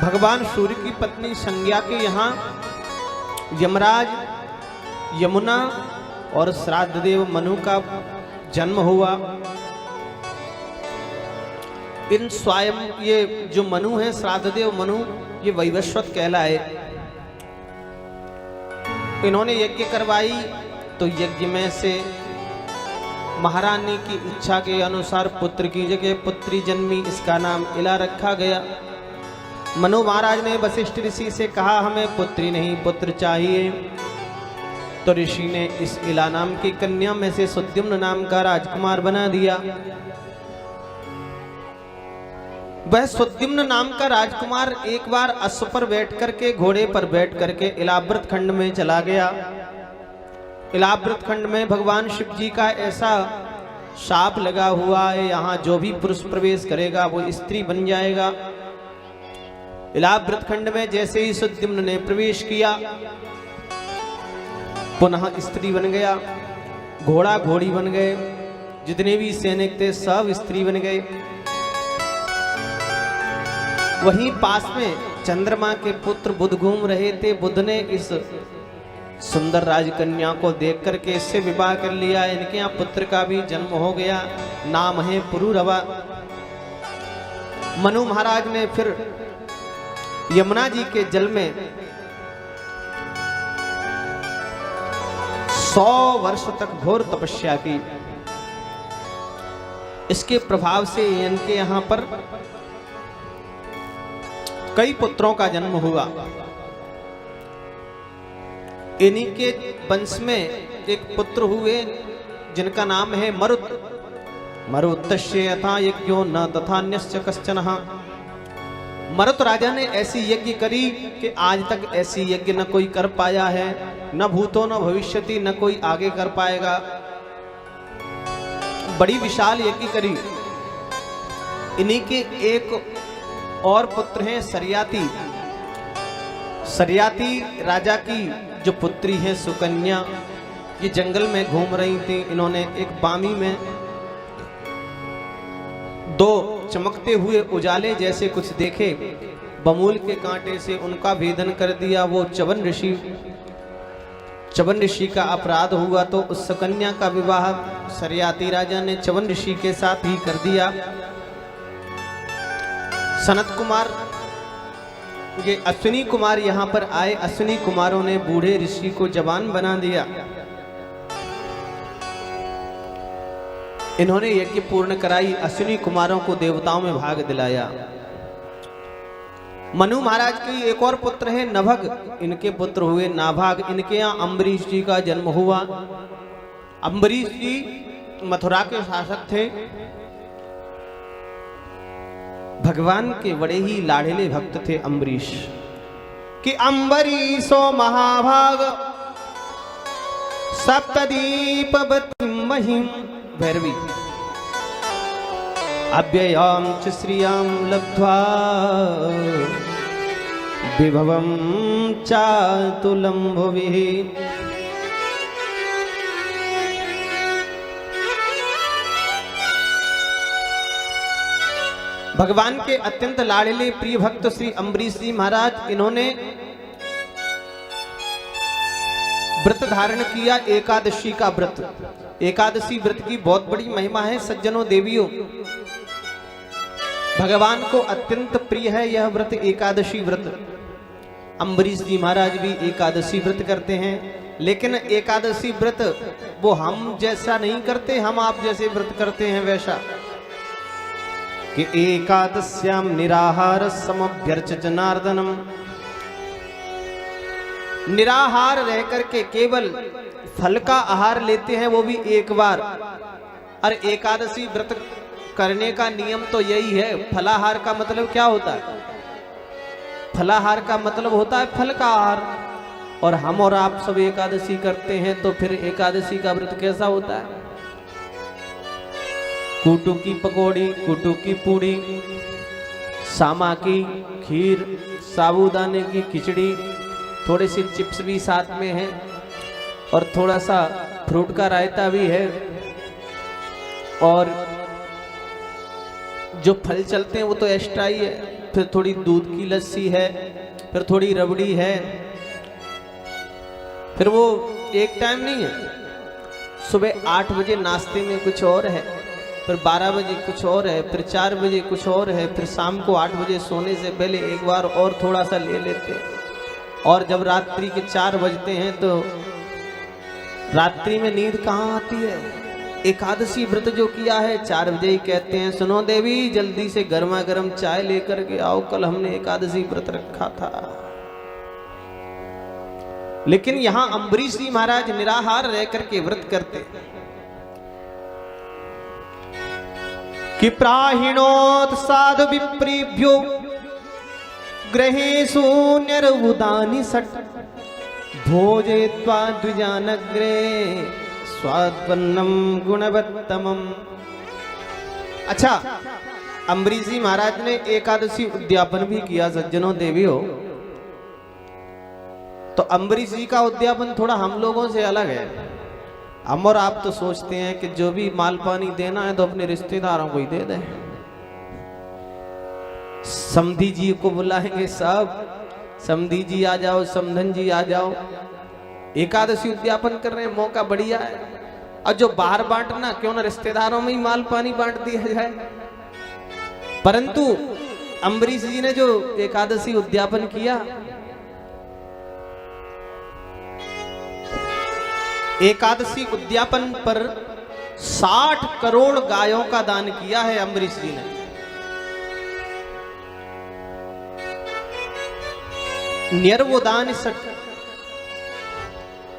भगवान सूर्य की पत्नी संज्ञा के यहाँ यमराज, यमुना और श्राद्ध देव मनु का जन्म हुआ। इन स्वयं ये जो मनु है, श्राद्ध देव मनु, ये वैवस्वत कहलाए। इन्होंने यज्ञ करवाई तो यज्ञ में से महारानी की इच्छा के अनुसार पुत्र की जगह पुत्री जन्मी। इसका नाम इला रखा गया। मनु महाराज ने वशिष्ठ ऋषि से कहा, हमें पुत्री नहीं पुत्र चाहिए। तो ऋषि ने इस इला नाम की कन्या में से सुद्युम्न नाम का राजकुमार बना दिया। वह सुद्युम्न नाम का राजकुमार एक बार अश्व पर बैठ करके, घोड़े पर बैठ करके इलाव्रत खंड में चला गया। इलाव्रत खंड में भगवान शिव जी का ऐसा शाप लगा हुआ है, यहाँ जो भी पुरुष प्रवेश करेगा वो स्त्री बन जाएगा। इलाव्रत खंड में जैसे ही सुद्युम्न ने प्रवेश किया, पुनः स्त्री बन गया, घोड़ा घोड़ी बन गए, जितने भी सैनिक थे सब स्त्री बन गए। वहीं पास में चंद्रमा के पुत्र बुध घूम रहे थे। बुध ने इस सुंदर राजकन्या को देख करके इससे विवाह कर लिया। इनके यहाँ पुत्र का भी जन्म हो गया, नाम है पुरुरवा। मनु महाराज ने फिर यमुना जी के जल में 100 वर्ष तक घोर तपस्या की। इसके प्रभाव से इनके यहाँ पर कई पुत्रों का जन्म हुआ। इन्हीं के वंश में एक पुत्र हुए जिनका नाम है मरुत। मरुतस्य यथा यज्ञो न तथान्यस्य कश्चन। मरुत राजा ने ऐसी यज्ञ करी कि आज तक ऐसी यज्ञ न कोई कर पाया है, न भूतो न भविष्यति, न कोई आगे कर पाएगा। बड़ी विशाल यज्ञ करी। इन्हीं के एक और पुत्र हैं सरयाती। सरयाती राजा की जो पुत्री है सुकन्या, ये जंगल में घूम रही थी। इन्होंने एक बामी में 2 चमकते हुए उजाले जैसे कुछ देखे। बमूल के कांटे से उनका भेदन कर दिया। वो च्यवन ऋषि का अपराध हुआ तो उस सुकन्या का विवाह सरयाती राजा ने च्यवन ऋषि के साथ ही कर दिया। सनत कुमार, ये अश्विनी कुमार यहाँ पर आए। अश्विनी कुमारों ने बूढ़े ऋषि को जवान बना दिया। इन्होंने यज्ञ पूर्ण कराई। अश्विनी कुमारों को देवताओं में भाग दिलाया। मनु महाराज के एक और पुत्र है नभग। इनके पुत्र हुए नाभाग। इनके यहाँ अम्बरीश जी का जन्म हुआ। अम्बरीश जी मथुरा के शासक थे। भगवान के बड़े ही लाडले भक्त थे अम्बरीश। कि अम्बरीशो महाभाग सप्तदीपवतीं महिं भैरवी अव्ययां च श्रियां लब्ध्वा विभवं चातुलं भुवि। भगवान के अत्यंत लाडले प्रिय भक्त श्री अम्बरीश जी महाराज, इन्होंने व्रत धारण किया एकादशी का व्रत। एकादशी व्रत की बहुत बड़ी महिमा है सज्जनों देवियों। भगवान को अत्यंत प्रिय है यह व्रत, एकादशी व्रत। अम्बरीश जी महाराज भी एकादशी व्रत करते हैं, लेकिन एकादशी व्रत वो हम जैसा नहीं करते, हम आप जैसे व्रत करते हैं वैसा। कि एकादश्याम निराहार समभ्यर्च जनार्दनम। निराहार रह करके केवल फल का आहार लेते हैं, वो भी एक बार। और एकादशी व्रत करने का नियम तो यही है। फलाहार का मतलब क्या होता है? फलाहार का मतलब होता है फल का आहार। और हम और आप सब एकादशी करते हैं, तो फिर एकादशी का व्रत कैसा होता है? कूटू की पकौड़ी, कूटू की पूड़ी, सामा की खीर, साबूदाने की खिचड़ी, थोड़े से चिप्स भी साथ में हैं और थोड़ा सा फ्रूट का रायता भी है। और जो फल चलते हैं वो तो एक्स्ट्रा ही है। फिर थोड़ी दूध की लस्सी है, फिर थोड़ी रबड़ी है, फिर वो एक टाइम नहीं है। सुबह 8 बजे नाश्ते में कुछ और है, फिर 12 बजे कुछ और है, फिर 4 बजे कुछ और है, फिर शाम को 8 बजे सोने से पहले एक बार और थोड़ा सा ले लेते हैं। और जब रात्रि के 4 बजते हैं तो रात्रि में नींद कहाँ आती है। एकादशी व्रत जो किया है 4 बजे ही कहते हैं, सुनो देवी जल्दी से गर्मा गर्म चाय लेकर के आओ, कल हमने एकादशी व्रत रखा था। लेकिन यहां अम्बरीश जी महाराज निराहार रह करके व्रत करते कि प्राहिणोत साधु विप्रीभ्यो ग्रहेषु निर्वुदानि सट भोजयित्वा द्विजानग्रे स्वाद्वन्नम गुणवत्तमम। अच्छा, अम्बरीश जी महाराज ने एकादशी उद्यापन भी किया सज्जनों देवियों। तो अम्बरीश जी का उद्यापन थोड़ा हम लोगों से अलग है। हम और आप तो सोचते हैं कि जो भी माल पानी देना है तो अपने रिश्तेदारों को ही दे दें। समधी जी को बुलाएंगे, सब समधी जी आ जाओ, समधन जी आ जाओ, एकादशी उद्यापन कर रहे हैं, मौका बढ़िया है। और जो बाहर बांटना, क्यों ना रिश्तेदारों में ही माल पानी बांट दिया जाए। परंतु अम्बरीश जी ने जो एकादशी उद्यापन किया, एकादशी उद्यापन पर 60 करोड़ गायों का दान किया है अम्बरीश जी ने। निर्वोदान सट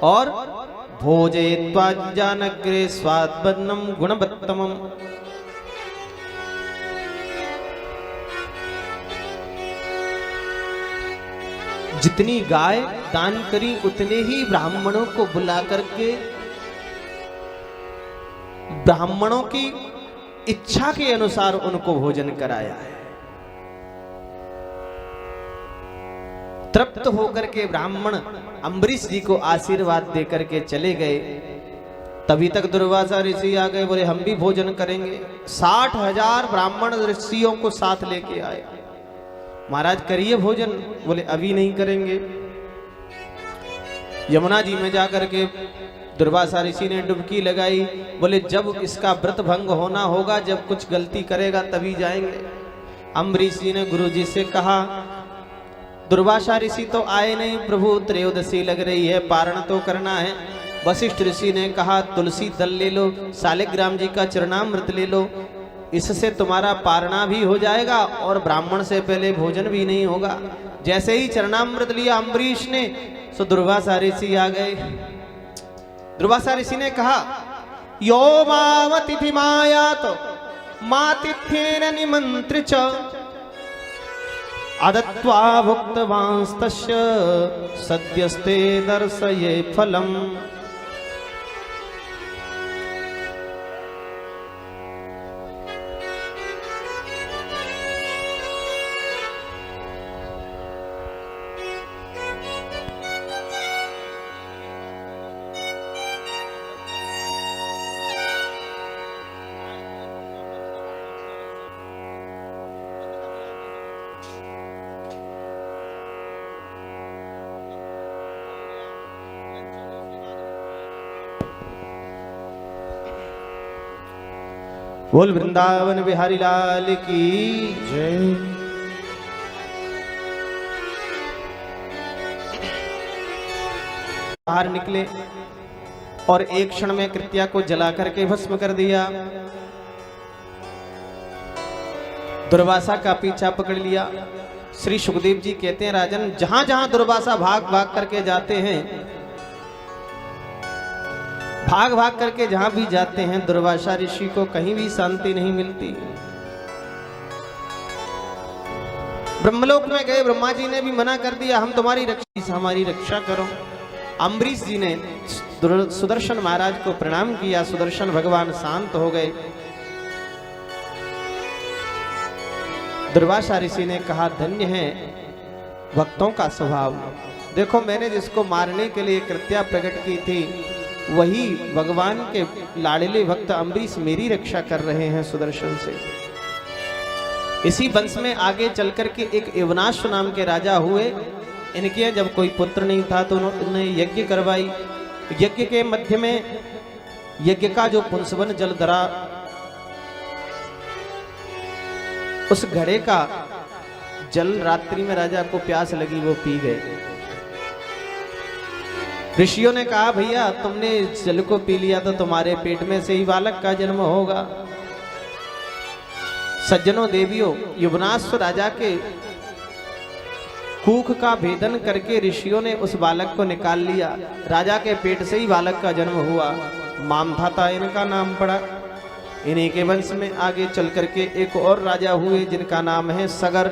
और भोजयित्वा जानग्रे स्वाद्वन्नम गुणवत्तमम। जितनी गाय दान करी उतने ही ब्राह्मणों को बुला करके ब्राह्मणों की इच्छा के अनुसार उनको भोजन कराया है। तृप्त होकर के ब्राह्मण अम्बरीश जी को आशीर्वाद देकर के चले गए। तभी तक दुर्वासा ऋषि आ गए, बोले हम भी भोजन करेंगे। 60,000 ब्राह्मण ऋषियों को साथ लेके आए। महाराज करिए भोजन, बोले अभी नहीं करेंगे। यमुना जी में जाकर के दुर्वासा ऋषि ने डुबकी लगाई, बोले जब इसका व्रत भंग होना होगा, जब कुछ गलती करेगा तभी जाएंगे। अम्बरीश जी ने गुरु जी से कहा, दुर्वासा ऋषि तो आए नहीं प्रभु, त्रयोदशी लग रही है, पारण तो करना है। वशिष्ठ ऋषि ने कहा तुलसी दल ले लो, शालिग्राम जी का चरणामृत ले लो, इससे तुम्हारा पारणा भी हो जाएगा और ब्राह्मण से पहले भोजन भी नहीं होगा। जैसे ही चरणामृत लिया अम्बरीश ने, सो दुर्वासा ऋषि आ गए। दुर्वासा ऋषि ने कहा, यो मावतिथि मायात मातिथ्येन निमंत्र्य च अदत्वा भुक्तवांस्तस्य सद्यस्ते दर्शये फलम्। बोल वृंदावन बिहारी लाल की जय। बाहर निकले और एक क्षण में कृत्या को जला करके भस्म कर दिया। दुर्वासा का पीछा पकड़ लिया। श्री सुखदेव जी कहते हैं, राजन जहां जहां दुर्वासा भाग भाग करके जाते हैं, भाग भाग करके जहां भी जाते हैं, दुर्वासा ऋषि को कहीं भी शांति नहीं मिलती। ब्रह्मलोक में गए, ब्रह्मा जी ने भी मना कर दिया, हम तुम्हारी रक्षा, हमारी रक्षा करो। अम्बरीश जी ने सुदर्शन महाराज को प्रणाम किया, सुदर्शन भगवान शांत हो गए। दुर्वासा ऋषि ने कहा, धन्य है भक्तों का स्वभाव। देखो मैंने जिसको मारने के लिए कृत्या प्रकट की थी, वही भगवान के लाडले भक्त अम्बरीश मेरी रक्षा कर रहे हैं सुदर्शन से। इसी वंश में आगे चल कर के एक यवनाश्व नाम के राजा हुए। इनके जब कोई पुत्र नहीं था तो उन्होंने यज्ञ करवाई। यज्ञ के मध्य में यज्ञ का जो पुंसवन जल धरा, उस घड़े का जल रात्रि में राजा को प्यास लगी, वो पी गए। ऋषियों ने कहा भैया तुमने जल को पी लिया तो तुम्हारे पेट में से ही बालक का जन्म होगा। सज्जनों देवियों, यवनाश्व राजा के कूख का भेदन करके ऋषियों ने उस बालक को निकाल लिया। राजा के पेट से ही बालक का जन्म हुआ। मामधाता इनका नाम पड़ा। इन्हीं के वंश में आगे चल करके एक और राजा हुए जिनका नाम है सगर।